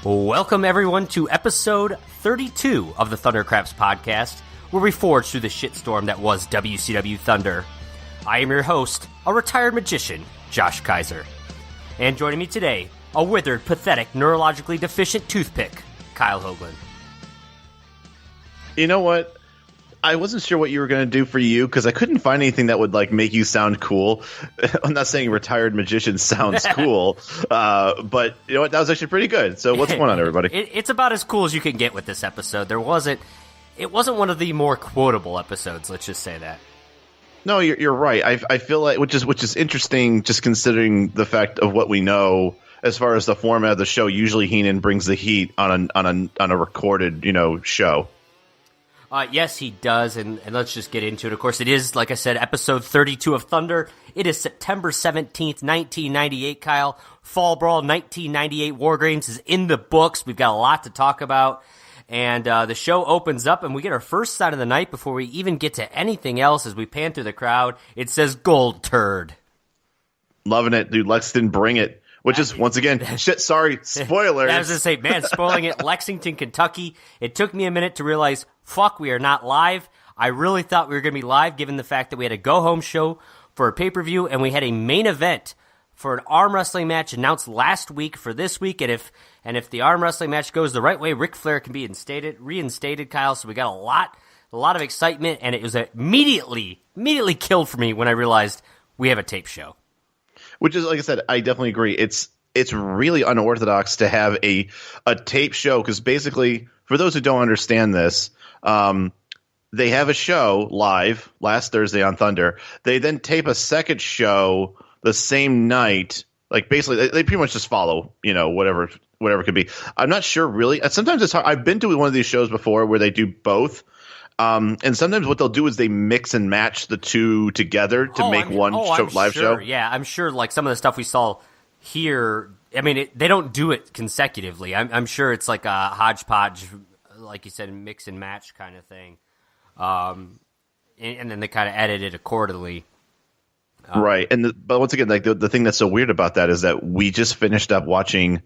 Welcome, everyone, to episode 32 of the Thundercraps podcast, where we forge through the shitstorm that was WCW Thunder. I am your host, a retired magician, Josh Kaiser. And joining me today, a withered, pathetic, neurologically deficient toothpick, Kyle Hoagland. You know what? I wasn't sure what you were going to do for you because I couldn't find anything that would make you sound cool. I'm not saying retired magician sounds cool, but you know what? That was actually pretty good. So what's going on, everybody? It's about as cool as you can get with this episode. It wasn't one of the more quotable episodes. Let's just say that. No, you're right. I feel like which is interesting, just considering the fact of what we know as far as the format of the show. Usually, Heenan brings the heat on a recorded show. Yes, he does, and let's just get into it. Of course, it is, like I said, episode 32 of Thunder. It is September 17th, 1998, Kyle. Fall Brawl 1998 War Games is in the books. We've got a lot to talk about, and the show opens up, and we get our first sign of the night before we even get to anything else as we pan through the crowd. It says Gold Turd. Loving it, dude. Lexington, bring it. Which is, once again, sorry, spoilers. I was going to say, man, spoiling it, Lexington, Kentucky. It took me a minute to realize, fuck, we are not live. I really thought we were going to be live, given the fact that we had a go-home show for a pay-per-view, and we had a main event for an arm wrestling match announced last week for this week. And if the arm wrestling match goes the right way, Ric Flair can be reinstated, Kyle. So we got a lot of excitement, and it was immediately killed for me when I realized we have a tape show. Which is, like I said, I definitely agree. It's really unorthodox to have a tape show because basically, for those who don't understand this, they have a show live last Thursday on Thunder. They then tape a second show the same night. Like basically, they pretty much just follow, whatever it could be. I'm not sure really. Sometimes it's hard. I've been to one of these shows before where they do both. And sometimes what they'll do is they mix and match the two together to make one live show. Yeah, I'm sure like some of the stuff we saw here, I mean, they don't do it consecutively. I'm sure it's like a hodgepodge, like you said, mix and match kind of thing. And then they kind of edit it accordingly. Right. But once again, like the thing that's so weird about that is that we just finished up watching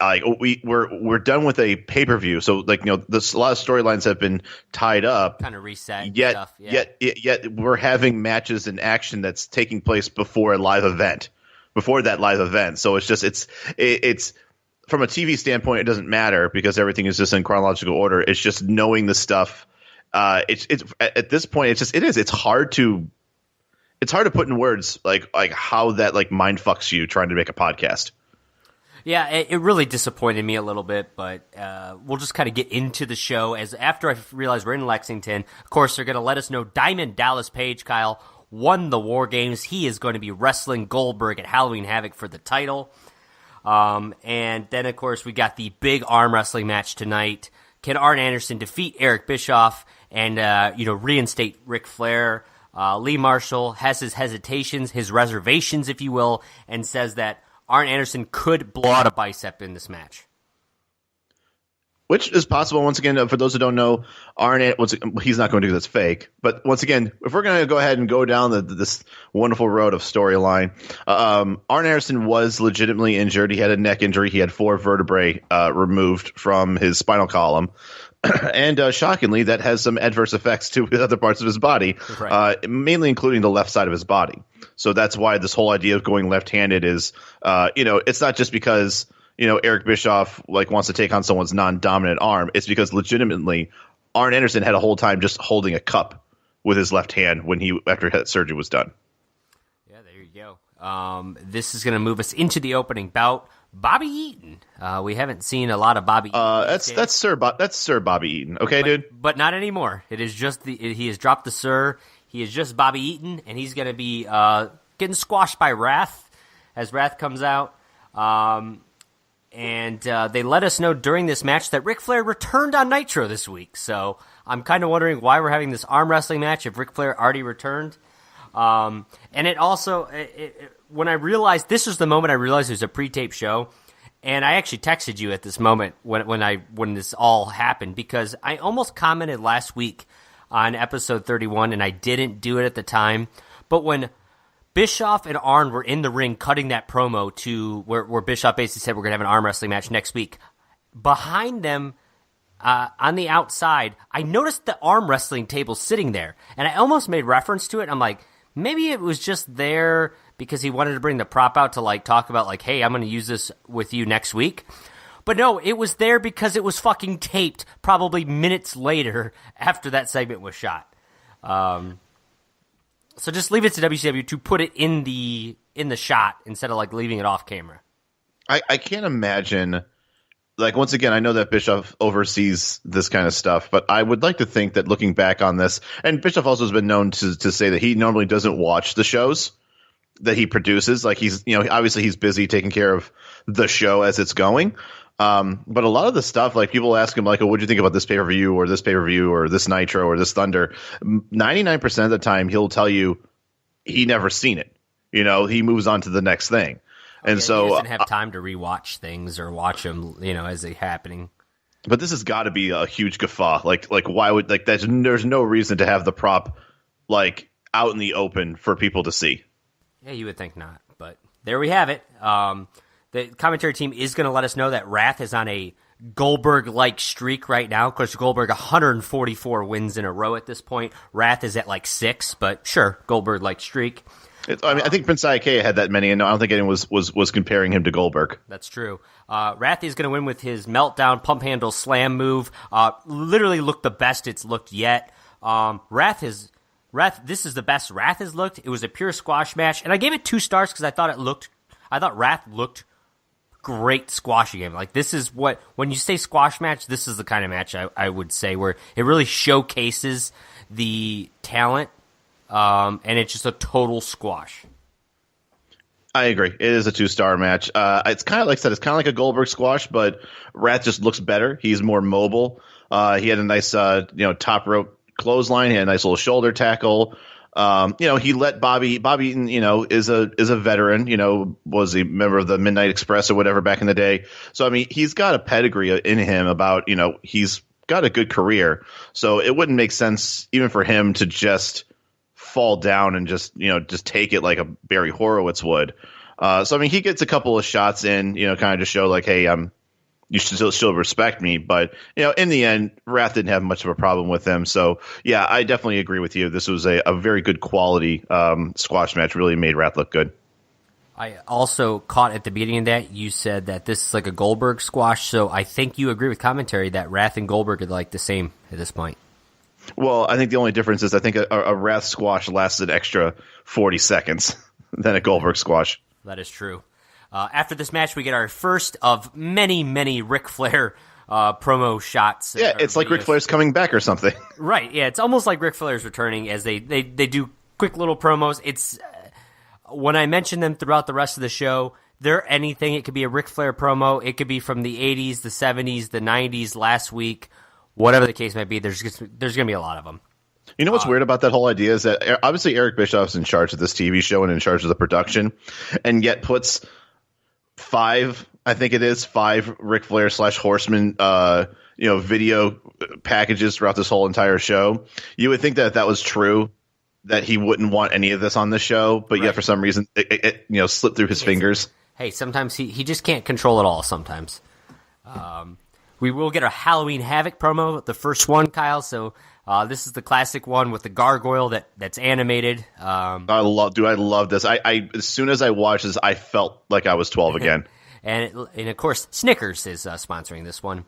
we're done with a pay-per-view, so a lot of storylines have been tied up, kind of reset. Yet we're having matches and action that's taking place before that live event. So it's from a TV standpoint, it doesn't matter because everything is just in chronological order. It's just knowing the stuff. It's at this point, it's hard to put in words like how that mind fucks you trying to make a podcast. Yeah, it really disappointed me a little bit, but we'll just kind of get into the show. As after I realized we're in Lexington, of course, they're going to let us know Diamond Dallas Page, Kyle, won the War Games. He is going to be wrestling Goldberg at Halloween Havoc for the title. And then, of course, we got the big arm wrestling match tonight. Can Arn Anderson defeat Eric Bischoff and reinstate Ric Flair? Lee Marshall has his hesitations, his reservations, if you will, and says that Arn Anderson could blow out a bicep in this match. Which is possible. Once again, for those who don't know, he's not going to do that's fake. But once again, if we're going to go ahead and go down this wonderful road of storyline, Arn Anderson was legitimately injured. He had a neck injury. He had 4 vertebrae removed from his spinal column. And shockingly, that has some adverse effects to other parts of his body, right. Mainly including the left side of his body. So that's why this whole idea of going left-handed is, it's not just because, Eric Bischoff wants to take on someone's non-dominant arm. It's because legitimately Arn Anderson had a whole time just holding a cup with his left hand after that surgery was done. Yeah, there you go. This is going to move us into the opening bout. Bobby Eaton. We haven't seen a lot of Bobby Eaton. That's Sir Bobby Eaton. Okay, dude. But not anymore. It is just he has dropped the Sir. He is just Bobby Eaton, and he's going to be getting squashed by Wrath as Wrath comes out. And they let us know during this match that Ric Flair returned on Nitro this week. So I'm kind of wondering why we're having this arm wrestling match if Ric Flair already returned. And it also, when I realized, this was the moment I realized it was a pre-tape show, and I actually texted you at this moment when this all happened, because I almost commented last week on episode 31, and I didn't do it at the time, but when Bischoff and Arn were in the ring cutting that promo to where Bischoff basically said we're going to have an arm wrestling match next week, behind them, on the outside, I noticed the arm wrestling table sitting there, and I almost made reference to it. I'm like, maybe it was just there because he wanted to bring the prop out to like talk about like, hey, I'm going to use this with you next week. But no, it was there because it was fucking taped probably minutes later after that segment was shot. So just leave it to WCW to put it in the shot instead of like leaving it off camera. I can't imagine. Like, once again, I know that Bischoff oversees this kind of stuff, but I would like to think that looking back on this, and Bischoff also has been known to say that he normally doesn't watch the shows that he produces. Like, he's, obviously he's busy taking care of the show as it's going. But a lot of the stuff, like, people ask him, like, oh, what'd you think about this pay-per-view or this pay-per-view or this Nitro or this Thunder? 99% of the time, he'll tell you he never seen it. He moves on to the next thing. And so he doesn't have time to rewatch things or watch them, as they're happening. But this has got to be a huge guffaw. Like why would there's no reason to have the prop like out in the open for people to see. Yeah, you would think not, but there we have it. The commentary team is going to let us know that Wrath is on a Goldberg-like streak right now. Of course, Goldberg 144 wins in a row at this point. Wrath is at like 6, but sure, Goldberg-like streak. I think Prince Iakea had that many, and I don't think anyone was comparing him to Goldberg. That's true. Wrath is going to win with his meltdown pump handle slam move. Literally looked the best it's looked yet. Wrath, this is the best Wrath has looked. It was a pure squash match, and I gave it 2 stars because I thought Wrath looked great squash game. Like, this is when you say squash match, this is the kind of match I would say where it really showcases the talent. And it's just a total squash. I agree. It is a 2-star match. It's kind of like I said, it's kind of like a Goldberg squash, but Wrath just looks better. He's more mobile. He had a nice, top rope clothesline. He had a nice little shoulder tackle. He let Bobby Eaton, is a veteran. Was a member of the Midnight Express or whatever back in the day. So I mean, he's got a pedigree in him about he's got a good career. So it wouldn't make sense even for him to just fall down and just take it like a Barry Horowitz would. So I mean, he gets a couple of shots in, kind of to show like, hey, you should still respect me. But in the end, Wrath didn't have much of a problem with him. So yeah, I definitely agree with you. This was a very good quality squash match. Really made Wrath look good. I also caught at the beginning of that you said that this is like a Goldberg squash. So I think you agree with commentary that Wrath and Goldberg are like the same at this point. Well, I think the only difference is I think a Wrath squash lasts an extra 40 seconds than a Goldberg squash. That is true. After this match, we get our first of many, many Ric Flair promo shots. Yeah, it's like Ric Flair's coming back or something. Right, yeah, it's almost like Ric Flair's returning as they do quick little promos. It's when I mention them throughout the rest of the show, they're anything. It could be a Ric Flair promo. It could be from the 80s, the 70s, the 90s, last week. Whatever the case might be, there's going to be a lot of them. You know what's weird about that whole idea is that obviously Eric Bischoff's in charge of this TV show and in charge of the production, and yet puts 5 Ric Flair / Horseman, video packages throughout this whole entire show. You would think that was true, that he wouldn't want any of this on the show, but right. Yet for some reason it slipped through his fingers. Hey, sometimes he just can't control it all. Sometimes. We will get a Halloween Havoc promo, the first one, Kyle. So this is the classic one with the gargoyle that's animated. I love this. I as soon as I watched this, I felt like I was 12 again. and of course, Snickers is sponsoring this one.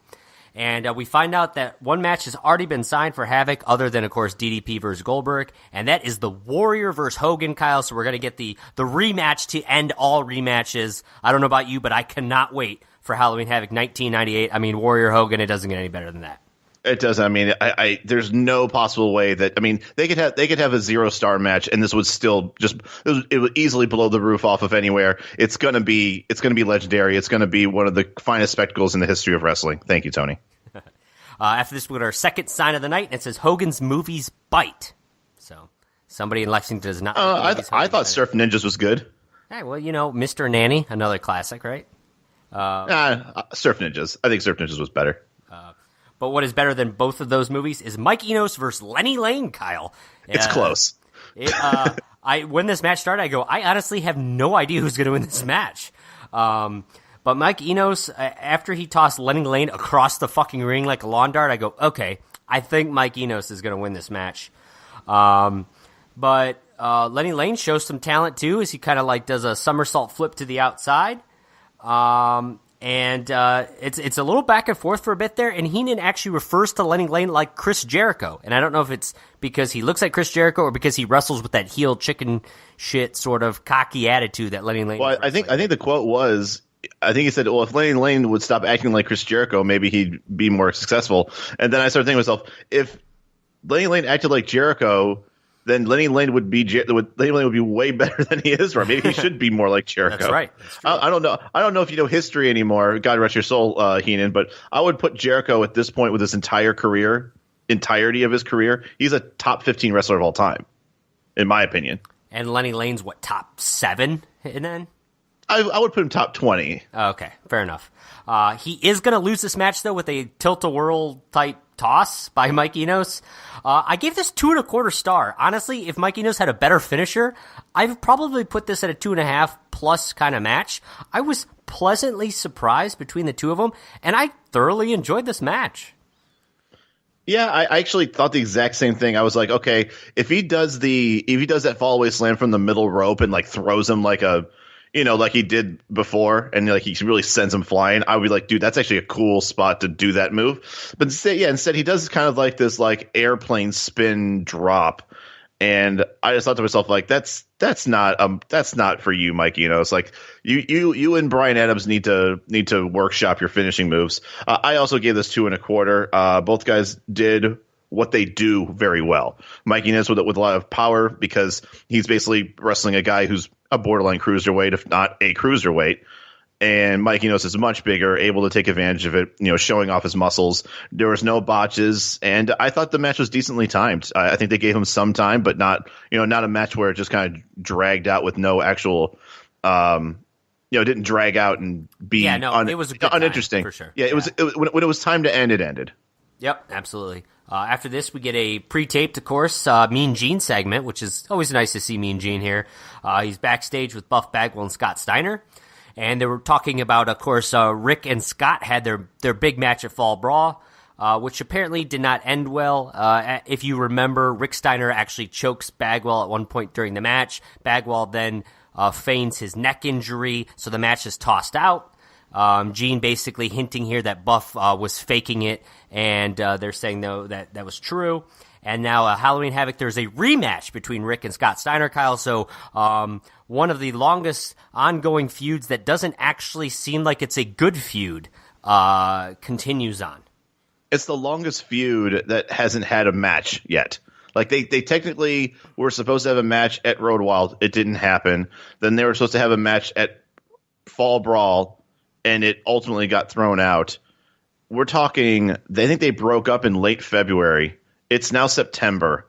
And we find out that one match has already been signed for Havoc, other than, of course, DDP versus Goldberg, and that is the Warrior versus Hogan, Kyle. So we're going to get the rematch to end all rematches. I don't know about you, but I cannot wait for Halloween Havoc 1998. I mean, Warrior Hogan, it doesn't get any better than that. It does. I mean, I there's no possible way that, I mean, they could have a 0-star match and this would still it would easily blow the roof off of anywhere. It's gonna be legendary. It's gonna be one of the finest spectacles in the history of wrestling. Thank you, Tony. After this, we got our second sign of the night, and it says Hogan's Movies Bite. So somebody in Lexington does not. I thought Surf Ninjas was good. Hey, well, Mr. Nanny, another classic, right? Surf Ninjas. I think Surf Ninjas was better. But what is better than both of those movies is Mike Enos versus Lenny Lane, Kyle. It's close. When this match started, I honestly have no idea who's going to win this match. But Mike Enos, after he tossed Lenny Lane across the fucking ring like a lawn dart, I go, okay, I think Mike Enos is going to win this match. But Lenny Lane shows some talent too, as he kind of like does a somersault flip to the outside. And it's a little back and forth for a bit there, and Heenan actually refers to Lenny Lane like Chris Jericho. And I don't know if it's because he looks like Chris Jericho or because he wrestles with that heel chicken shit sort of cocky attitude that Lenny Lane. Well, I think the quote was, I think he said, well, if Lenny Lane would stop acting like Chris Jericho, maybe he'd be more successful. And then I started thinking to myself, if Lenny Lane acted like Jericho, then Lenny Lane would be way better than he is. Right? Maybe he should be more like Jericho. That's right. I don't know. I don't know if you know history anymore. God rest your soul, Heenan. But I would put Jericho at this point with his entirety of his career. He's a top 15 wrestler of all time, in my opinion. And Lenny Lane's what, top 7? And then I would put him top 20. Okay, fair enough. He is going to lose this match though with a tilt-a-whirl type toss by Mike Enos. I gave this 2.25 star. Honestly, if Mike Enos had a better finisher, I've probably put this at a 2.5 plus kind of match. I was pleasantly surprised between the two of them, and I thoroughly enjoyed this match. Yeah, I actually thought the exact same thing. I was like, okay, if he does that fallaway slam from the middle rope and like throws him like like he did before, and like he really sends him flying, I would be like, dude, that's actually a cool spot to do that move. But instead he does kind of like this like airplane spin drop, and I just thought to myself like, that's not for you, Mike Enos. Like you and Bryan Adams need to workshop your finishing moves. I also gave this 2.25. Both guys did what they do very well. Mike Enos with a lot of power, because he's basically wrestling a guy who's a borderline cruiserweight, if not a cruiserweight. And Mike Enos is much bigger, able to take advantage of it, showing off his muscles. There was no botches, and I thought the match was decently timed. I think they gave him some time, but not a match where it just kind of dragged out with no actual, didn't drag out and be it was a good uninteresting. Time, for sure. Yeah, when it was time to end, it ended. Yep, absolutely. After this, we get a pre-taped, of course, Mean Gene segment, which is always nice to see Mean Gene here. He's backstage with Buff Bagwell and Scott Steiner, and they were talking about, of course, Rick and Scott had their big match at Fall Brawl, which apparently did not end well. If you remember, Rick Steiner actually chokes Bagwell at one point during the match. Bagwell then feigns his neck injury, so the match is tossed out. Gene basically hinting here that Buff was faking it, and they're saying, no, that was true. And now Halloween Havoc, there's a rematch between Rick and Scott Steiner, Kyle. So one of the longest ongoing feuds that doesn't actually seem like it's a good feud continues on. It's the longest feud that hasn't had a match yet. Like they technically were supposed to have a match at Road Wild. It didn't happen. Then they were supposed to have a match at Fall Brawl, and it ultimately got thrown out. We're talking, they think they broke up in late February. It's now September.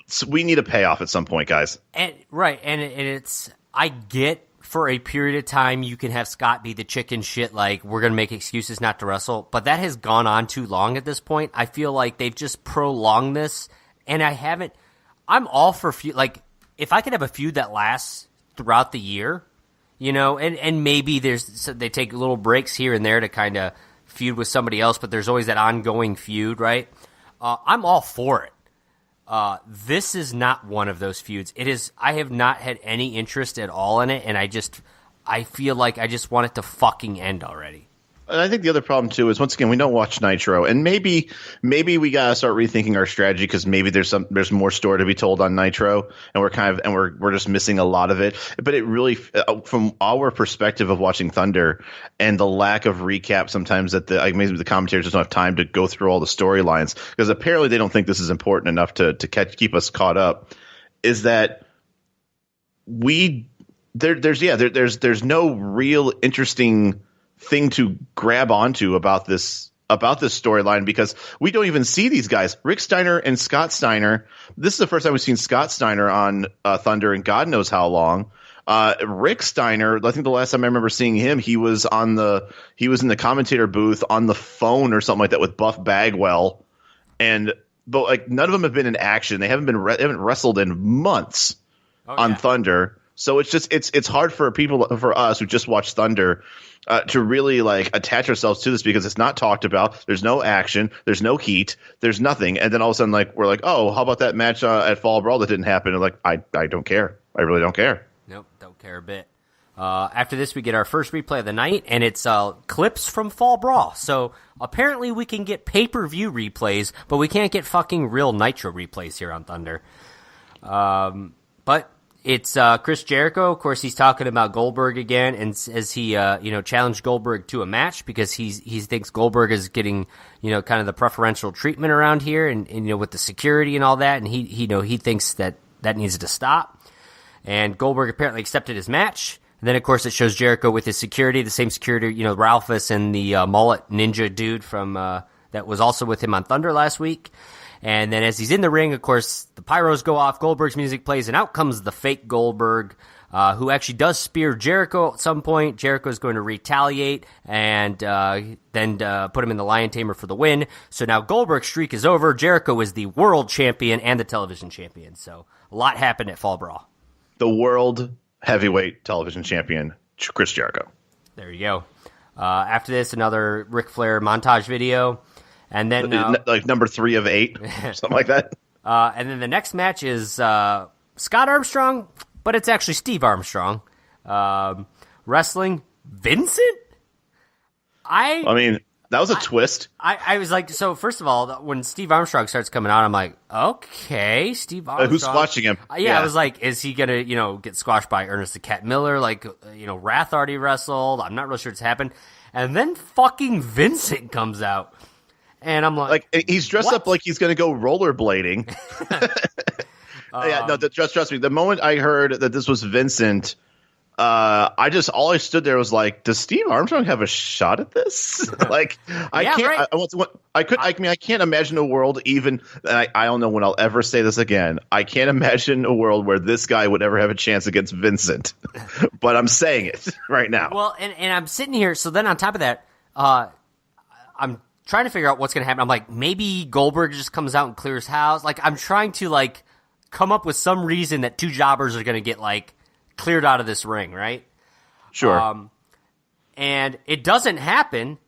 So we need a payoff at some point, guys. And it's, I get for a period of time you can have Scott be the chicken shit, like we're going to make excuses not to wrestle, but that has gone on too long at this point. I feel like they've just prolonged this, and I'm all for feud. Like, if I could have a feud that lasts throughout the year, and maybe they take little breaks here and there to kind of feud with somebody else, but there's always that ongoing feud, right? I'm all for it. This is not one of those feuds. I have not had any interest at all in it, and I feel like I just want it to fucking end already. And I think the other problem too is, once again, we don't watch Nitro, and maybe we gotta start rethinking our strategy, because maybe there's more story to be told on Nitro, and we're just missing a lot of it. But it really, from our perspective of watching Thunder, and the lack of recap sometimes that maybe the commentators just don't have time to go through all the storylines, because apparently they don't think this is important enough to keep us caught up. Is that there's no real interesting thing to grab onto about this storyline, because we don't even see these guys, Rick Steiner and Scott Steiner. This is the first time we've seen Scott Steiner on Thunder in God knows how long. Rick Steiner, I think the last time I remember seeing him, he was in the commentator booth on the phone or something like that with Buff Bagwell, but like none of them have been in action. They haven't wrestled in months on Thunder. So it's hard for us who just watch Thunder to really like attach ourselves to this because it's not talked about. There's no action. There's no heat. There's nothing. And then all of a sudden, like we're like, oh, how about that match at Fall Brawl that didn't happen? And like I don't care. I really don't care. Nope, don't care a bit. After this, we get our first replay of the night, and it's clips from Fall Brawl. So apparently we can get pay-per-view replays, but we can't get fucking real Nitro replays here on Thunder. But it's Chris Jericho. Of course, he's talking about Goldberg again, and as he challenged Goldberg to a match because he thinks Goldberg is getting kind of the preferential treatment around here, and with the security and all that, and he thinks that needs to stop. And Goldberg apparently accepted his match. And then, of course, it shows Jericho with his security, the same security, Ralphus and the mullet ninja dude from that was also with him on Thunder last week. And then as he's in the ring, of course, the pyros go off, Goldberg's music plays, and out comes the fake Goldberg, who actually does spear Jericho at some point. Jericho's going to retaliate and then put him in the Lion Tamer for the win. So now Goldberg's streak is over. Jericho is the world champion and the television champion. So a lot happened at Fall Brawl. The world heavyweight television champion, Chris Jericho. There you go. After this, another Ric Flair montage video. And then like number 3 of 8, something like that. And then the next match is Scott Armstrong, but it's actually Steve Armstrong wrestling Vincent. I mean, that was a twist. I was like, so first of all, when Steve Armstrong starts coming out, I'm like, okay, Steve Armstrong. Who's watching him? Yeah, I was like, is he gonna, get squashed by Ernest the Cat Miller? Like, Wrath already wrestled. I'm not really sure it's happened. And then fucking Vincent comes out, and I'm like he's dressed up like he's gonna go rollerblading. Yeah, no, trust me. The moment I heard that this was Vincent, all I stood there was like, does Steve Armstrong have a shot at this? Like, I can't. Right. I can't imagine a world even. And I don't know when I'll ever say this again. I can't imagine a world where this guy would ever have a chance against Vincent. But I'm saying it right now. Well, and I'm sitting here. So then on top of that, I'm trying to figure out what's going to happen. I'm like, maybe Goldberg just comes out and clears house. Like, I'm trying to come up with some reason that two jobbers are going to get cleared out of this ring, right? Sure. And it doesn't happen,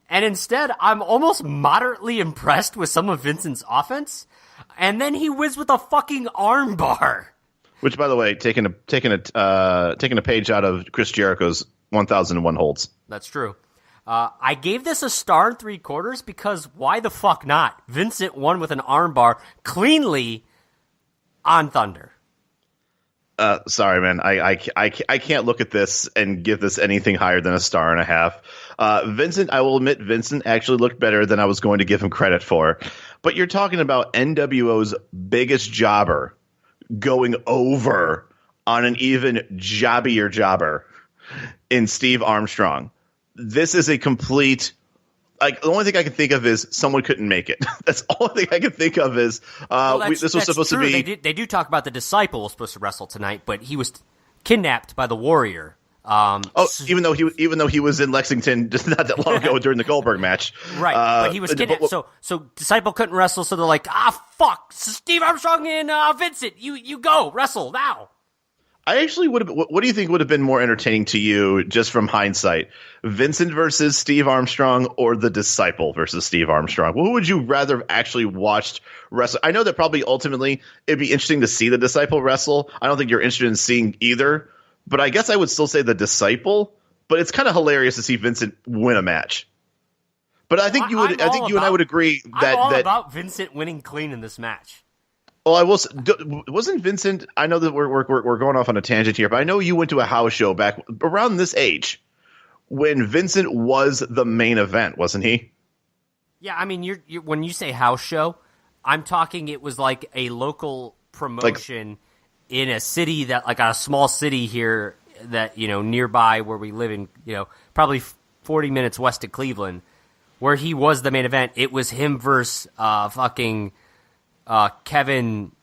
and instead I'm almost moderately impressed with some of Vincent's offense, and then he wins with a fucking armbar. Which, by the way, taking a page out of Chris Jericho's 1001 holds. That's true. I gave this a star and 3/4 because why the fuck not? Vincent won with an armbar cleanly on Thunder. Sorry, man. I can't look at this and give this anything higher than a 1.5 stars. Vincent, I will admit, Vincent actually looked better than I was going to give him credit for. But you're talking about NWO's biggest jobber going over on an even jobbier jobber in Steve Armstrong. This is a complete. The only thing I can think of is someone couldn't make it. That's the only thing I can think of is this was supposed to be. They do talk about the Disciple was supposed to wrestle tonight, but he was kidnapped by the Warrior. Even though he was in Lexington just not that long ago during the Goldberg match, right? But he was kidnapped. So Disciple couldn't wrestle. So they're like, fuck, Steve Armstrong and Vincent, you go wrestle now. I actually would have. What do you think would have been more entertaining to you, just from hindsight? Vincent versus Steve Armstrong, or the Disciple versus Steve Armstrong? Who would you rather have actually watched wrestle? I know that probably ultimately it'd be interesting to see the Disciple wrestle. I don't think you're interested in seeing either, but I guess I would still say the Disciple. But it's kind of hilarious to see Vincent win a match. But I think you would. I think you and I would agree that I'm all about Vincent winning clean in this match. Well, I will. Wasn't Vincent? I know that we're going off on a tangent here, but I know you went to a house show back around this age when Vincent was the main event, wasn't he? Yeah, I mean, you're when you say house show, I'm talking. It was like a local promotion in a city that, a small city here that nearby where we live in, probably 40 minutes west of Cleveland, where he was the main event. It was him versus fucking. Kevin,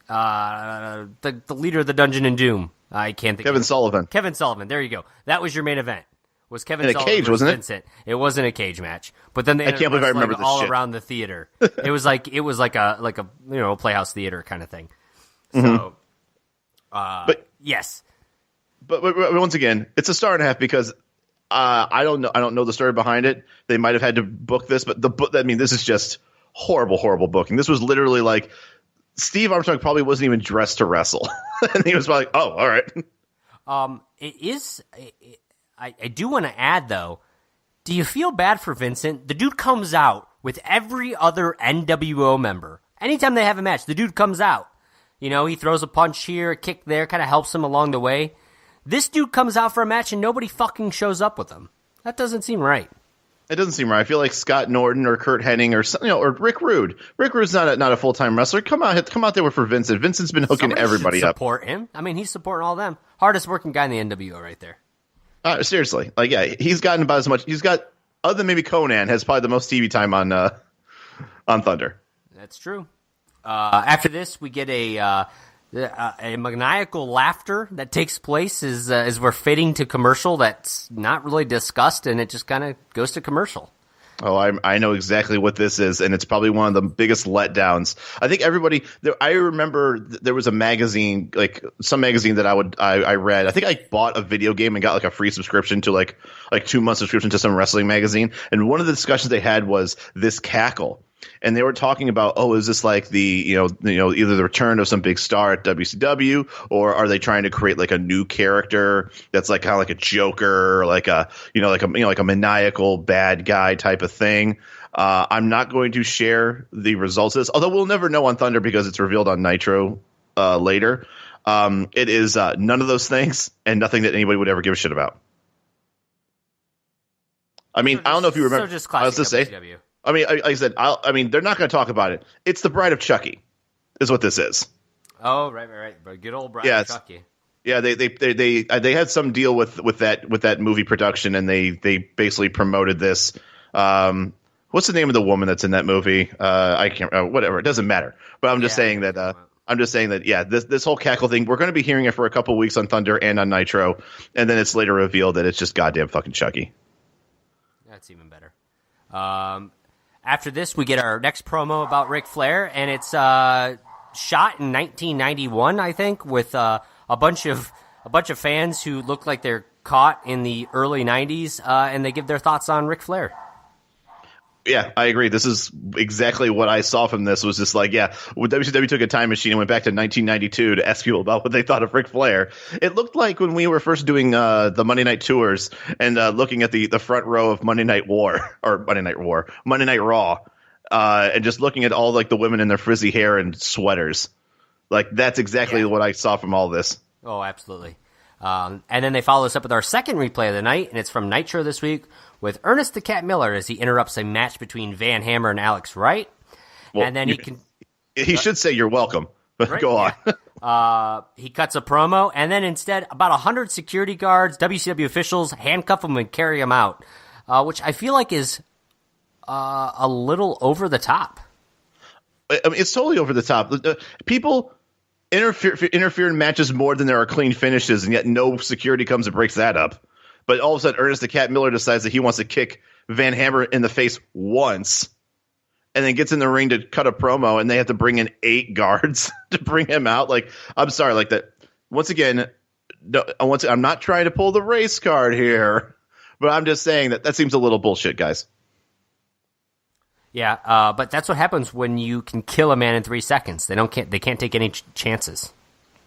the leader of the Dungeon and Doom. I can't think. Kevin Sullivan. Kevin Sullivan. There you go. That was your main event. Was Kevin in Sullivan a cage, wasn't it? Vincent. It wasn't a cage match, but then they I can't believe I remember this all shit. around the theater. It was like a Playhouse theater kind of thing. So, but yes. but once again, it's a star and a half because I don't know the story behind it. They might have had to book this, but this is just horrible booking. This was literally like Steve Armstrong probably wasn't even dressed to wrestle, and he was probably like, "Oh, all right." It is. I do want to add though. Do you feel bad for Vincent? The dude comes out with every other NWO member. Anytime they have a match, the dude comes out. You know, he throws a punch here, a kick there, kind of helps him along the way. This dude comes out for a match and nobody fucking shows up with him. That doesn't seem right. It doesn't seem right. I feel like Scott Norton or Kurt Hennig or or Rick Rude. Rick Rude's not a full time wrestler. Come out there for Vincent. Vincent's been hooking everybody up. Support him. I mean, he's supporting all of them. Hardest working guy in the NWO right there. Seriously, like he's gotten about as much. He's got other than maybe Conan has probably the most TV time on Thunder. That's true. After this, we get a maniacal laughter that takes place as we're fading to commercial that's not really discussed, and it just kind of goes to commercial. Oh, I know exactly what this is, and it's probably one of the biggest letdowns. I think everybody there. I remember there was a magazine, like some magazine that I read. I think I bought a video game and got like a free subscription to like 2 months subscription to some wrestling magazine. And one of the discussions they had was this cackle. And they were talking about, is this like the either the return of some big star at WCW, or are they trying to create like a new character that's like kind of like a Joker, or like a maniacal bad guy type of thing. I'm not going to share the results of this, although we'll never know on Thunder because it's revealed on Nitro later. It is none of those things and nothing that anybody would ever give a shit about. I mean, I don't know if you remember. So just classic WCW. I mean, like I said, they're not going to talk about it. It's the Bride of Chucky, is what this is. Oh, right. But good old Bride of Chucky. Yeah, they had some deal with that movie production, and they basically promoted this. What's the name of the woman that's in that movie? I can't. Whatever, it doesn't matter. But I'm just saying that. Yeah, this whole cackle thing, we're going to be hearing it for a couple weeks on Thunder and on Nitro, and then it's later revealed that it's just goddamn fucking Chucky. That's even better. After this, we get our next promo about Ric Flair, and it's shot in 1991, I think, with a bunch of fans who look like they're caught in the early 90s, and they give their thoughts on Ric Flair. Yeah, I agree. This is exactly what I saw from this. Was just like, when WCW took a time machine and went back to 1992 to ask people about what they thought of Ric Flair. It looked like when we were first doing the Monday Night Tours and looking at the front row of Monday Night Raw, and just looking at all like the women in their frizzy hair and sweaters. Like that's exactly what I saw from all this. Oh, absolutely. And then they follow us up with our second replay of the night, and it's from Nitro this week with Ernest the Cat Miller as he interrupts a match between Van Hammer and Alex Wright. Well, and then he should say you're welcome, but right? Go on. Yeah. He cuts a promo, and then instead about 100 security guards, WCW officials, handcuff him and carry him out, which I feel like is a little over the top. I mean, it's totally over the top. People interfere in matches more than there are clean finishes, and yet no security comes and breaks that up. But all of a sudden, Ernest the Cat Miller decides that he wants to kick Van Hammer in the face once, and then gets in the ring to cut a promo, and they have to bring in 8 guards to bring him out. Like, I'm sorry, like that. Once again, I'm not trying to pull the race card here, but I'm just saying that seems a little bullshit, guys. Yeah, but that's what happens when you can kill a man in 3 seconds. They can't take any chances.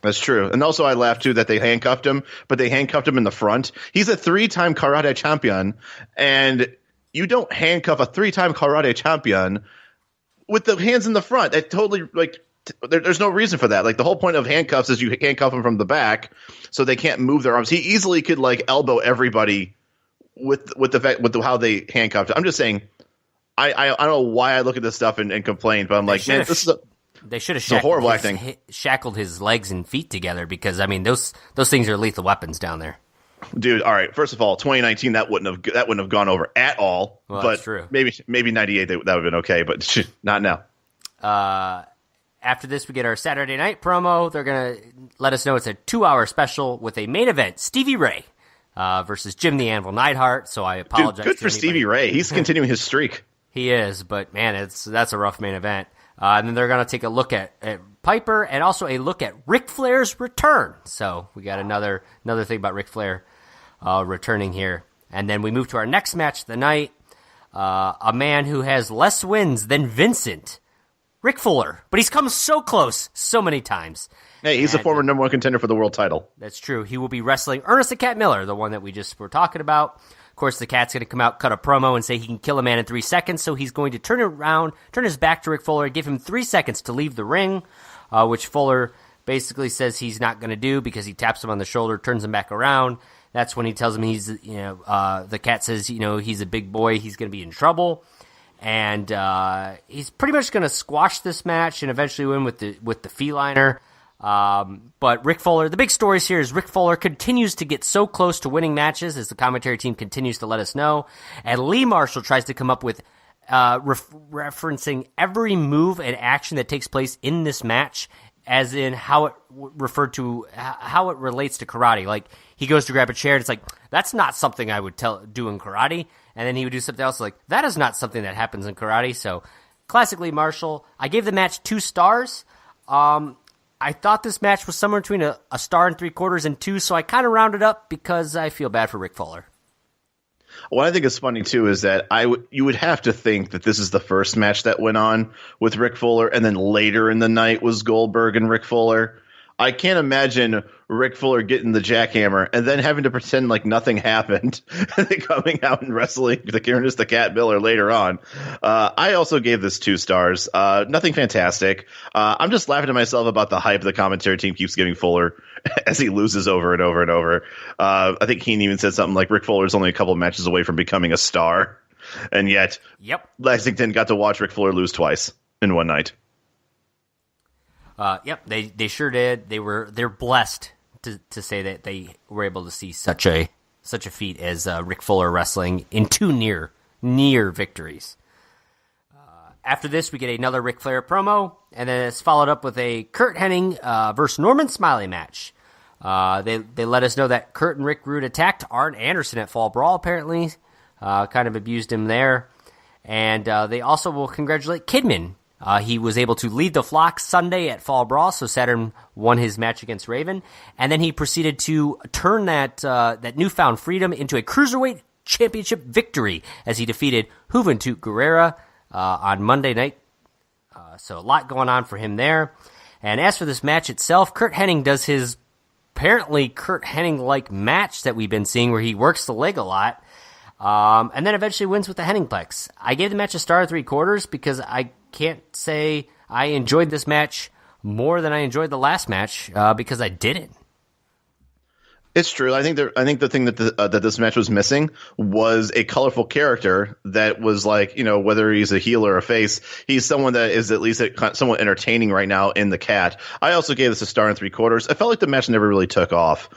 That's true. And also I laughed, too, that they handcuffed him, but they handcuffed him in the front. He's a 3-time karate champion, and you don't handcuff a 3-time karate champion with the hands in the front. That totally, like, there's no reason for that. Like, the whole point of handcuffs is you handcuff them from the back so they can't move their arms. He easily could, like, elbow everybody with how they handcuffed him. I'm just saying, I don't know why I look at this stuff and complain, but I'm like, man, they should have shackled his legs and feet together because, I mean, those things are lethal weapons down there. Dude, all right. First of all, 2019 that wouldn't have gone over at all. Well, but that's true. Maybe 98 that would have been okay, but not now. After this, we get our Saturday night promo. They're gonna let us know it's a 2-hour special with a main event: Stevie Ray versus Jim the Anvil Neidhart. So I apologize. Dude, good for Stevie Ray. He's continuing his streak. He is, but man, that's a rough main event. And then they're going to take a look at Piper and also a look at Ric Flair's return. So we got another thing about Ric Flair returning here. And then we move to our next match of the night. A man who has less wins than Vincent, Rick Fuller. But he's come so close so many times. Hey, he's a former number one contender for the world title. That's true. He will be wrestling Ernest the Cat Miller, the one that we just were talking about. Of course, the Cat's going to come out, cut a promo, and say he can kill a man in 3 seconds. So he's going to turn his back to Rick Fuller, and give him 3 seconds to leave the ring, which Fuller basically says he's not going to do because he taps him on the shoulder, turns him back around. That's when he tells him the Cat says, he's a big boy, he's going to be in trouble. And he's pretty much going to squash this match and eventually win with the feliner. But Rick Fuller, the big stories here is Rick Fuller continues to get so close to winning matches as the commentary team continues to let us know. And Lee Marshall tries to come up with referencing every move and action that takes place in this match, as in how it how it relates to karate. Like, he goes to grab a chair, and it's like, that's not something I would do in karate. And then he would do something else like, that is not something that happens in karate. So, classically Marshall. I gave the match 2 stars. I thought this match was somewhere between a star and 3/4 and 2, so I kind of rounded up because I feel bad for Rick Fuller. What I think is funny, too, is that you would have to think that this is the first match that went on with Rick Fuller, and then later in the night was Goldberg and Rick Fuller. I can't imagine Rick Fuller getting the jackhammer and then having to pretend like nothing happened and then coming out and wrestling the Cat Miller later on. I also gave this 2 stars. Nothing fantastic. I'm just laughing to myself about the hype the commentary team keeps giving Fuller as he loses over and over and over. I think Keen even said something like Rick Fuller's only a couple of matches away from becoming a star. And yet, Lexington got to watch Rick Fuller lose twice in one night. They sure did. They're blessed to say that they were able to see such a feat as Rick Fuller wrestling in 2 near victories. After this, we get another Ric Flair promo, and then it's followed up with a Kurt Hennig versus Norman Smiley match. They let us know that Kurt and Rick Rude attacked Arn Anderson at Fall Brawl, apparently. Kind of abused him there. And they also will congratulate Kidman. He was able to lead the flock Sunday at Fall Brawl, so Saturn won his match against Raven. And then he proceeded to turn that newfound freedom into a Cruiserweight Championship victory as he defeated Juventud Guerrera on Monday night. So a lot going on for him there. And as for this match itself, Kurt Hennig does his apparently Kurt Hennig-like match that we've been seeing where he works the leg a lot. And then eventually wins with the Henningplex. I gave the match a star 3/4 because I can't say I enjoyed this match more than I enjoyed the last match because I didn't. It's true. I think the thing that this match was missing was a colorful character that was like, whether he's a heel or a face, he's someone that is at least somewhat entertaining right now in the Cat. I also gave this a star 3/4. I felt like the match never really took off.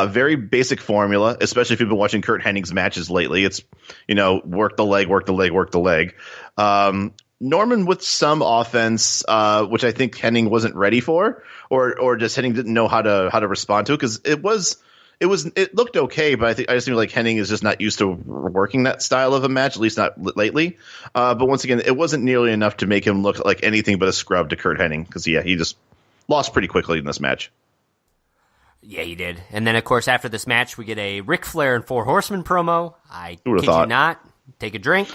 Very basic formula, especially if you've been watching Kurt Hennig's matches lately. It's, work the leg, work the leg, work the leg. Norman with some offense, which I think Hennig wasn't ready for, or just Hennig didn't know how to respond to it, because it looked okay, but I just feel like Hennig is just not used to working that style of a match, at least not lately. But once again, it wasn't nearly enough to make him look like anything but a scrub to Kurt Hennig, because he just lost pretty quickly in this match. Yeah, he did. And then, of course, after this match, we get a Ric Flair and 4 Horsemen promo. I kid you not. Take a drink.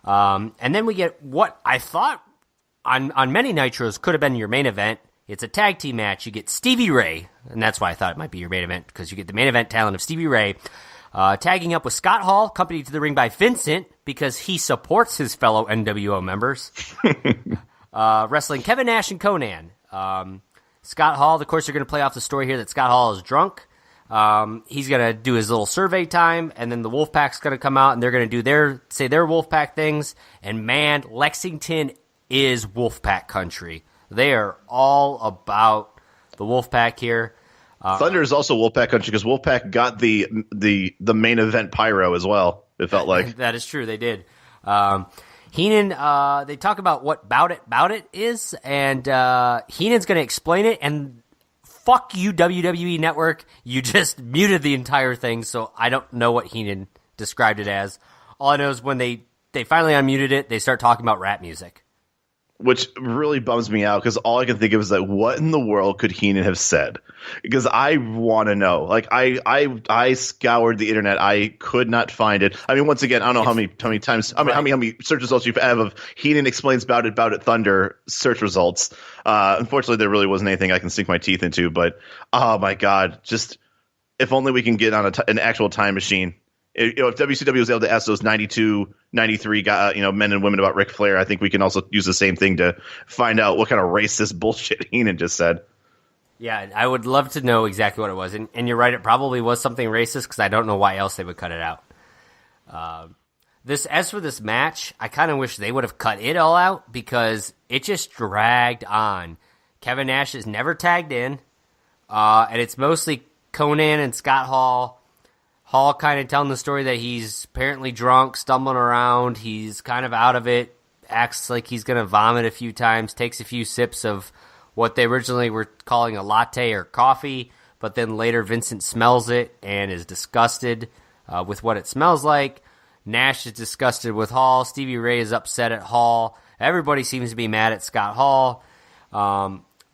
And then we get what I thought on many Nitros could have been your main event. It's a tag team match. You get Stevie Ray, and that's why I thought it might be your main event, because you get the main event talent of Stevie Ray tagging up with Scott Hall, accompanied to the ring by Vincent, because he supports his fellow NWO members, wrestling Kevin Nash and Conan. Scott Hall, of course, you're going to play off the story here that Scott Hall is drunk. He's going to do his little survey time, and then the Wolfpack's going to come out, and they're going to do their Wolfpack things. And man, Lexington is Wolfpack country. They are all about the Wolfpack here. Thunder is also Wolfpack country, because Wolfpack got the main event pyro as well, it felt like. That is true, they did. Heenan, they talk about what Bout It is, and Heenan's going to explain it, and fuck you, WWE Network. You just muted the entire thing, so I don't know what Heenan described it as. All I know is when they finally unmuted it, they start talking about rap music. which really bums me out because all I can think of is like, what in the world could Heenan have said? Because I want to know. Like, I scoured the internet. I could not find it. I mean, once again, I don't know how many times, how many search results you have of Heenan explains Bout It Thunder search results. Unfortunately, there really wasn't anything I can sink my teeth into. But oh my god, just if only we can get on an actual time machine. If WCW was able to ask those 92, 93 men and women about Ric Flair, I think we can also use the same thing to find out what kind of racist bullshit Heenan just said. Yeah, I would love to know exactly what it was. And you're right, it probably was something racist because I don't know why else they would cut it out. As for this match, I kind of wish they would have cut it all out because it just dragged on. Kevin Nash is never tagged in, and it's mostly Conan and Scott Hall. Hall kind of telling the story that he's apparently drunk, stumbling around. He's kind of out of it, acts like he's going to vomit a few times, takes a few sips of what they originally were calling a latte or coffee, but then later Vincent smells it and is disgusted with what it smells like. Nash is disgusted with Hall. Stevie Ray is upset at Hall. Everybody seems to be mad at Scott Hall.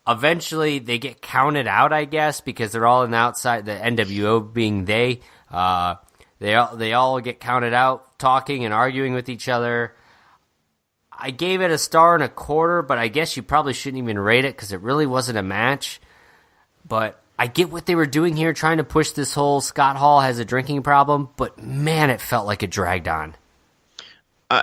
Eventually, they get counted out, I guess, because they're all in the outside, the NWO being they. They all get counted out, talking and arguing with each other. I gave it a 1.25 stars, but I guess you probably shouldn't even rate it because it really wasn't a match. But I get what they were doing here, trying to push this whole Scott Hall has a drinking problem, but man, it felt like it dragged on.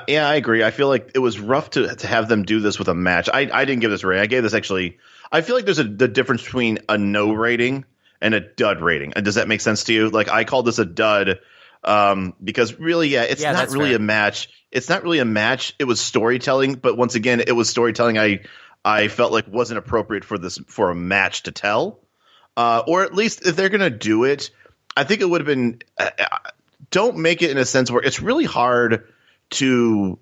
Yeah, I agree. I feel like it was rough to have them do this with a match. I didn't give this a rating. I gave this actually. I feel like there's the difference between a no rating and a dud rating. And does that make sense to you? Like, I called this a dud because really, it's not really fair. A match. It's not really a match. It was storytelling, but once again, it was storytelling I felt like wasn't appropriate for a match to tell. Or at least if they're gonna do it, I think it would have been. Don't make it in a sense where it's really hard to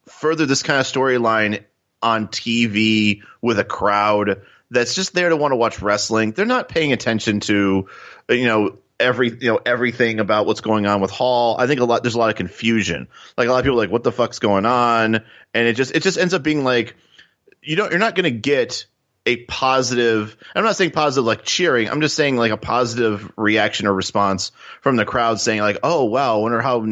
further this kind of storyline on TV with a crowd that's just there to want to watch wrestling. They're not paying attention to, everything about what's going on with Hall. I think there's a lot of confusion. Like, a lot of people are like, what the fuck's going on? And it just ends up being like, you're not going to get a positive. I'm not saying positive like cheering. I'm just saying like a positive reaction or response from the crowd saying like, oh wow, I wonder how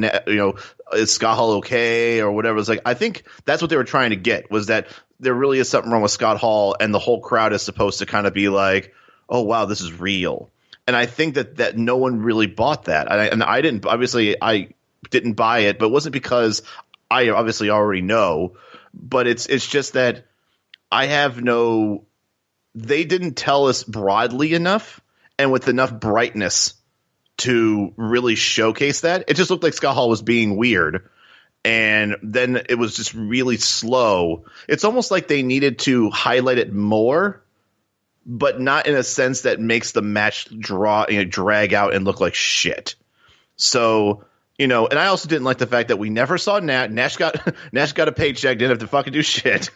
is Scott Hall okay or whatever. It's like, I think that's what they were trying to get, was that there really is something wrong with Scott Hall, and the whole crowd is supposed to kind of be like, oh wow, this is real. And I think that no one really bought that, and I didn't. Obviously, I didn't buy it, but it wasn't because I obviously already know. But it's just that I have no. They didn't tell us broadly enough and with enough brightness to really showcase that. It just looked like Scott Hall was being weird, and then it was just really slow. It's almost like they needed to highlight it more, but not in a sense that makes the match drag out and look like shit. So, and I also didn't like the fact that we never saw Nash got a paycheck, didn't have to fucking do shit.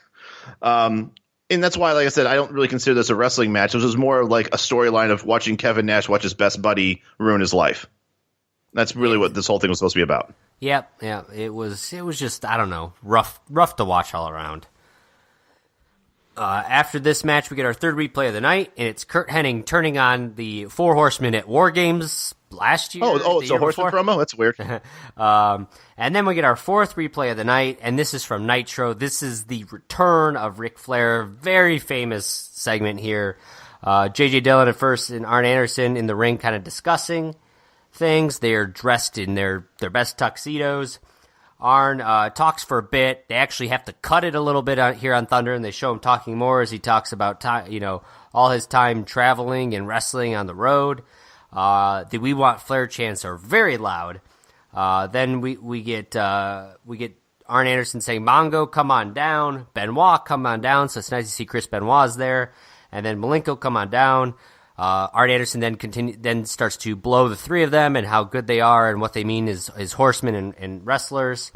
And that's why, like I said, I don't really consider this a wrestling match. It was more like a storyline of watching Kevin Nash watch his best buddy ruin his life. That's really what this whole thing was supposed to be about. Yep, yeah. It was just, I don't know, rough to watch all around. After this match, we get our third replay of the night, and it's Kurt Hennig turning on the Four Horsemen at War Games last year. Oh, it's a Horseman promo? That's weird. And then we get our fourth replay of the night, and this is from Nitro. This is the return of Ric Flair. Very famous segment here. J.J. Dillon at first and Arn Anderson in the ring kind of discussing things. They are dressed in their best tuxedos. Arn talks for a bit. They actually have to cut it a little bit here on Thunder, and they show him talking more as he talks about all his time traveling and wrestling on the road. The "We Want Flair" chants are very loud. Then we get Arn Anderson saying, "Mongo, come on down. Benoit, come on down." So it's nice to see Chris Benoit's there, and then Malenko, come on down. Arn Anderson then starts to blow the three of them and how good they are and what they mean is horsemen and wrestlers.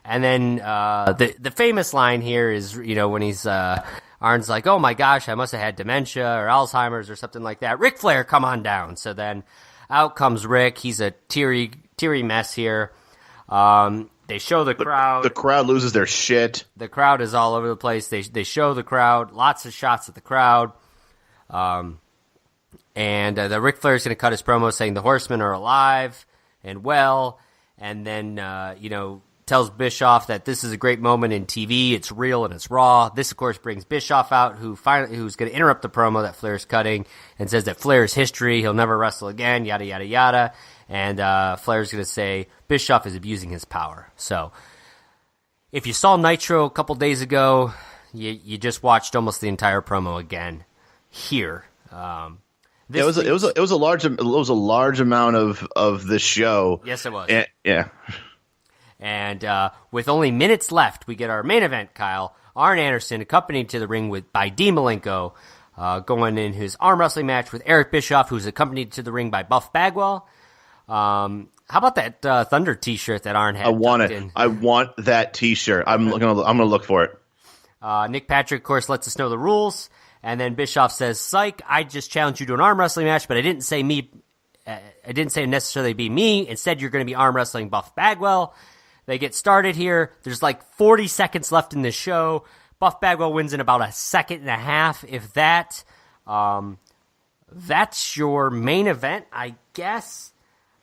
And then the famous line here is when he's Arn's like, "Oh my gosh, I must have had dementia or Alzheimer's or something like that. Ric Flair, come on down." So then out comes Rick. He's a teary mess here. They show the crowd. The crowd loses their shit. The crowd is all over the place. They show the crowd, lots of shots at the crowd. And the Ric Flair's going to cut his promo saying the Horsemen are alive and well, and then tells Bischoff that this is a great moment in TV. It's real and it's raw. This, of course, brings Bischoff out, who's going to interrupt the promo that Flair's cutting, and says that Flair's history. He'll never wrestle again. Yada yada yada. And Flair's going to say Bischoff is abusing his power. So, if you saw Nitro a couple days ago, you just watched almost the entire promo again here. It was a large amount of this show. Yes, it was. Yeah. And with only minutes left, we get our main event, Kyle. Arn Anderson, accompanied to the ring by Dean Malenko, going in his arm wrestling match with Eric Bischoff, who's accompanied to the ring by Buff Bagwell. How about that Thunder T-shirt that Arn had? I want it. I want that T-shirt. I'm gonna look for it. Nick Patrick, of course, lets us know the rules, and then Bischoff says, "Psych! I just challenged you to an arm wrestling match, but I didn't say me. I didn't say necessarily be me. Instead, you're going to be arm wrestling Buff Bagwell." They get started here. There's like 40 seconds left in this show. Buff Bagwell wins in about a second and a half, if that. That's your main event, I guess.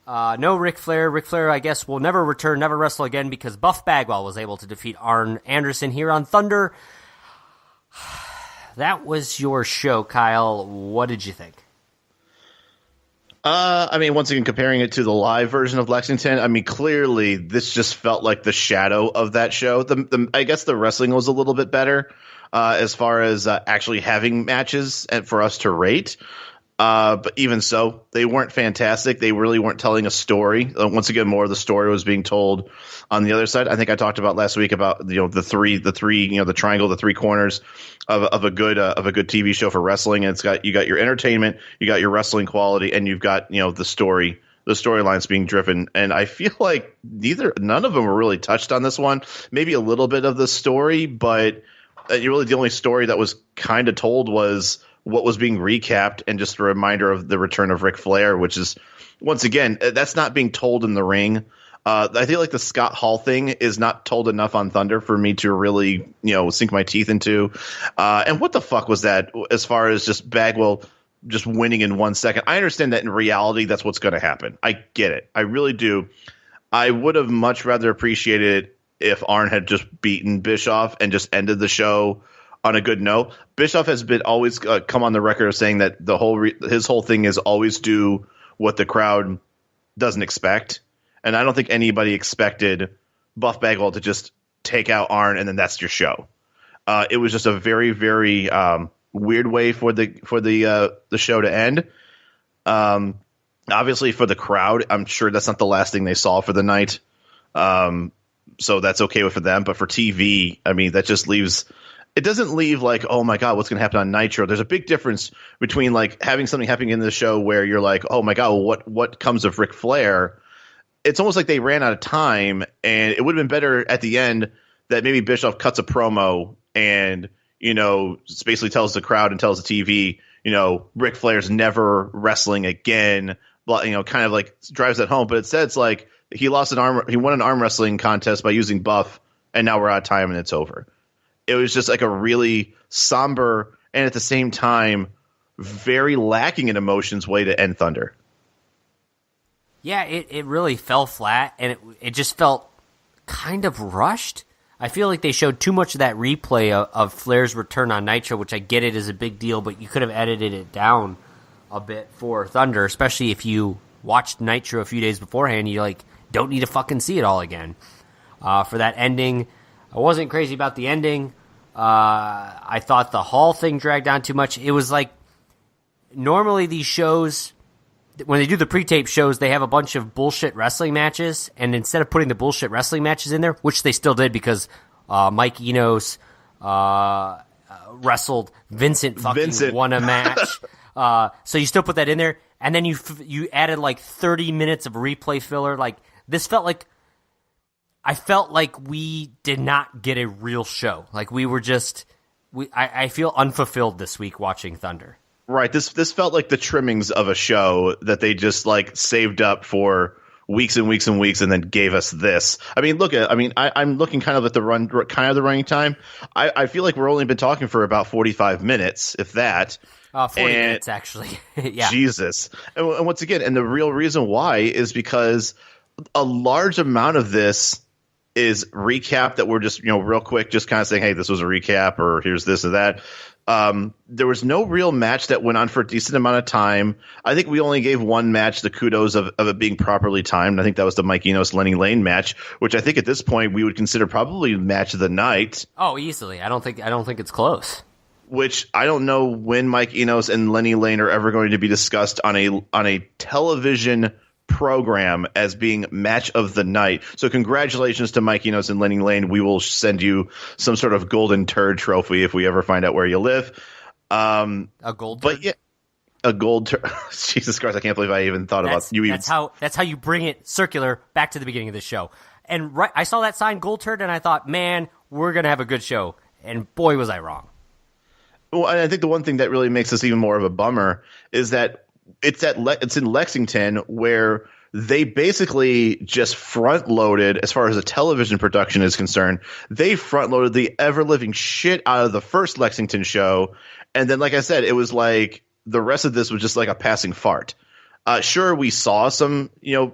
No Ric Flair. Ric Flair, I guess, will never return, never wrestle again because Buff Bagwell was able to defeat Arn Anderson here on Thunder. That was your show, Kyle. What did you think? Once again, comparing it to the live version of Lexington, clearly this just felt like the shadow of that show. I guess the wrestling was a little bit better as far as actually having matches and for us to rate. But even so, they weren't fantastic. They really weren't telling a story. Once again, more of the story was being told on the other side. I think I talked about last week about the triangle, the three corners of a good TV show for wrestling. And you got your entertainment, you got your wrestling quality, and you've got the storylines being driven. And I feel like none of them were really touched on this one. Maybe a little bit of the story, but really the only story that was kind of told was what was being recapped and just a reminder of the return of Ric Flair, which is, once again, that's not being told in the ring. I feel like the Scott Hall thing is not told enough on Thunder for me to really, sink my teeth into. And what the fuck was that as far as just Bagwell just winning in 1 second? I understand that in reality, that's what's going to happen. I get it. I really do. I would have much rather appreciated it if Arn had just beaten Bischoff and just ended the show on a good note. Bischoff has been always come on the record of saying that his whole thing is always do what the crowd doesn't expect. And I don't think anybody expected Buff Bagwell to just take out Arn and then that's your show. It was just a very, very weird way for the show to end. Obviously for the crowd, I'm sure that's not the last thing they saw for the night. So that's okay for them. But for TV, that just leaves. It doesn't leave like, oh my God, what's going to happen on Nitro? There's a big difference between like having something happening in the show where you're like, oh my God, what comes of Ric Flair? It's almost like they ran out of time, and it would have been better at the end that maybe Bischoff cuts a promo and, basically tells the crowd and tells the TV, Ric Flair's never wrestling again, kind of like drives that home. But instead it's like he won an arm wrestling contest by using Buff, and now we're out of time and it's over. It was just like a really somber and at the same time very lacking in emotions way to end Thunder. Yeah, it really fell flat, and it just felt kind of rushed. I feel like they showed too much of that replay of Flair's return on Nitro, which I get it is a big deal, but you could have edited it down a bit for Thunder, especially if you watched Nitro a few days beforehand. You don't need to fucking see it all again. For that ending, I wasn't crazy about the ending. I thought the Hall thing dragged on too much. It was like, normally these shows, when they do the pre-tape shows, they have a bunch of bullshit wrestling matches, and instead of putting the bullshit wrestling matches in there, which they still did because Mike Enos wrestled Vincent won a match. So you still put that in there, and then you added like 30 minutes of replay filler. Like, this felt like, I felt like we did not get a real show. Like, we were just, I feel unfulfilled this week watching Thunder. Right. This felt like the trimmings of a show that they just like saved up for weeks and weeks and weeks, and then gave us this. I mean, I'm looking kind of at the running time. I feel like we're only been talking for about 45 minutes, if that. 40 minutes, actually. Yeah. Jesus. And once again, and the real reason why is because a large amount of this is recap that we're just, real quick, just kind of saying, hey, this was a recap, or here's this or that. There was no real match that went on for a decent amount of time. I think we only gave one match the kudos of it being properly timed. I think that was the Mike Enos Lenny Lane match, which I think at this point we would consider probably match of the night. Oh, easily. I don't think it's close. Which I don't know when Mike Enos and Lenny Lane are ever going to be discussed on a television program as being match of the night. So congratulations to Mike Enos and Lenny Lane. We will send you some sort of golden turd trophy if we ever find out where you live. A gold turd? But yeah, a gold turd. Jesus Christ, I can't believe I even thought about you. That's how you bring it circular back to the beginning of the show. And I saw that sign gold turd and I thought, man, we're going to have a good show. And boy, was I wrong. Well, and I think the one thing that really makes this even more of a bummer is that it's in Lexington, where they basically just front loaded, as far as the television production is concerned, they front loaded the ever living shit out of the first Lexington show, and then, like I said, it was like the rest of this was just like a passing fart. Sure, we saw some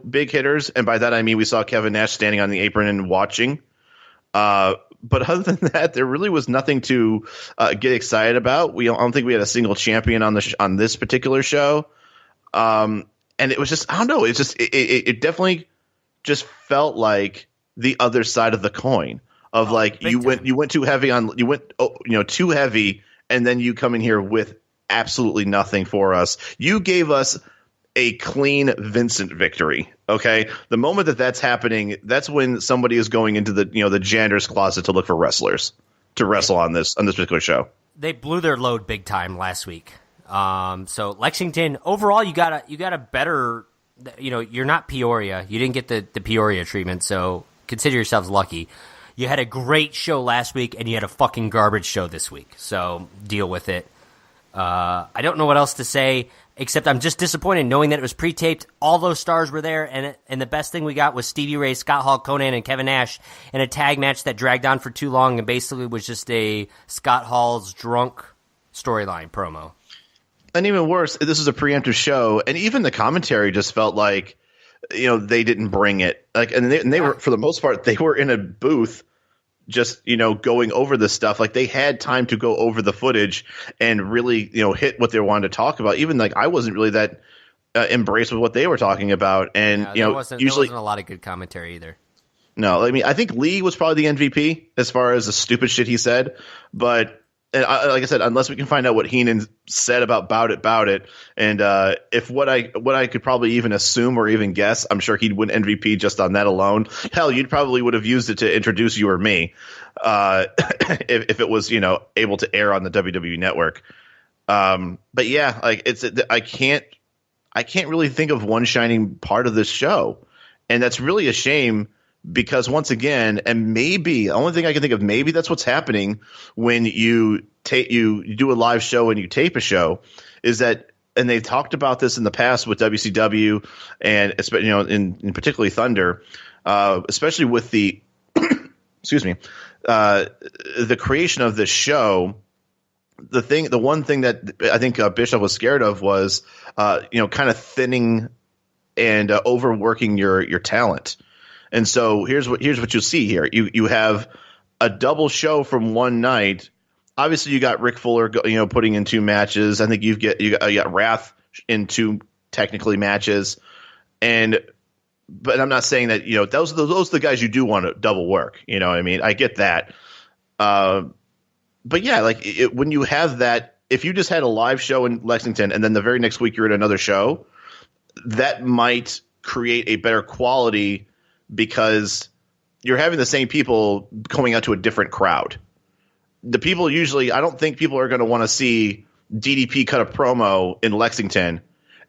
big hitters, and by that I mean we saw Kevin Nash standing on the apron and watching. But other than that, there really was nothing to get excited about. I don't think we had a single champion on this particular show. And it was just, I don't know. It's just, it definitely just felt like the other side of the coin of you went too heavy too heavy, and then you come in here with absolutely nothing for us. You gave us a clean Vincent victory. Okay. The moment that's happening, that's when somebody is going into the janitor's closet to look for wrestlers to wrestle on this particular show. They blew their load big time last week. So Lexington overall, you got a better, you're not Peoria. You didn't get the Peoria treatment. So consider yourselves lucky. You had a great show last week and you had a fucking garbage show this week. So deal with it. I don't know what else to say, except I'm just disappointed knowing that it was pre-taped. All those stars were there, and the best thing we got was Stevie Ray, Scott Hall, Conan, and Kevin Nash in a tag match that dragged on for too long and basically was just a Scott Hall's drunk storyline promo. And even worse, this is a preemptive show, and even the commentary just felt like, they didn't bring it. And they were, for the most part, they were in a booth just going over this stuff. Like, they had time to go over the footage and really hit what they wanted to talk about. Even I wasn't really that embraced with what they were talking about, and there wasn't a lot of good commentary either. No, I mean, I think Lee was probably the MVP as far as the stupid shit he said, but like I said, unless we can find out what Heenan said about Bout It, and if what I could probably even assume or even guess, I'm sure he'd win MVP just on that alone. Hell, you probably would have used it to introduce you or me, if it was able to air on the WWE Network. But yeah, I can't really think of one shining part of this show, and that's really a shame. Because once again, and maybe the only thing I can think of, maybe that's what's happening when you do a live show and you tape a show, is that, and they've talked about this in the past with WCW and in particularly Thunder, especially with the excuse me, the creation of this show. The one thing that I think Bishop was scared of was kind of thinning and overworking your talent. And so here's what you'll see here. You have a double show from one night. Obviously, you got Rick Fuller, putting in 2 matches. I think you got Wrath in 2 technically matches, but I'm not saying that those are the guys you do want to double work. What I mean, I get that. But yeah, when you have that, if you just had a live show in Lexington and then the very next week you're at another show, that might create a better quality. Because you're having the same people going out to a different crowd. The people usually, I don't think people are going to want to see DDP cut a promo in Lexington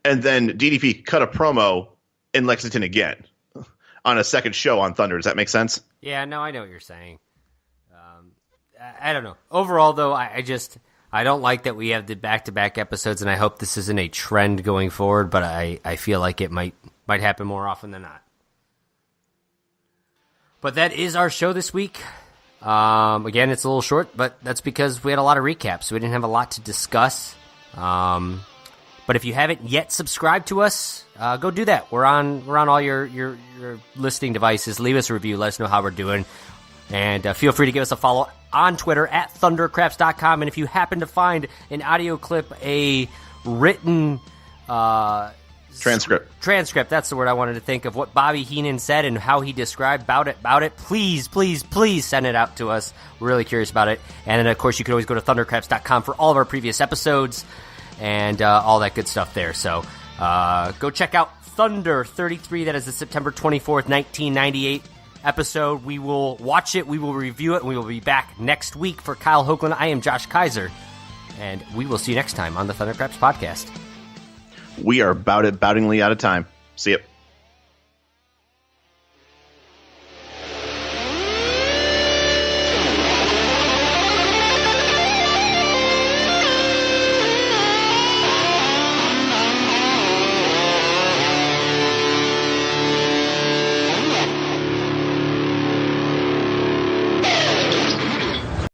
and then DDP cut a promo in Lexington again on a second show on Thunder. Does that make sense? Yeah, no, I know what you're saying. I don't know. Overall, though, I don't like that we have the back-to-back episodes, and I hope this isn't a trend going forward, but I feel like it might happen more often than not. But that is our show this week. Again, it's a little short, but that's because we had a lot of recaps, so we didn't have a lot to discuss. But if you haven't yet subscribed to us, go do that. We're on all your listening devices. Leave us a review. Let us know how we're doing. And feel free to give us a follow on Twitter at thundercraps.com. And if you happen to find an audio clip, a written transcript, that's the word I wanted to think of, what Bobby Heenan said and how he described about it, please send it out to us. We're really curious about it. And then, of course, you can always go to thundercraps.com for all of our previous episodes and all that good stuff there. So go check out Thunder 33. That is the September 24th, 1998 episode. We will watch it, we will review it, and we will be back next week. For Kyle Hoagland, I am Josh Kaiser, and we will see you next time on the Thundercraps podcast. We are boutingly out of time. See ya.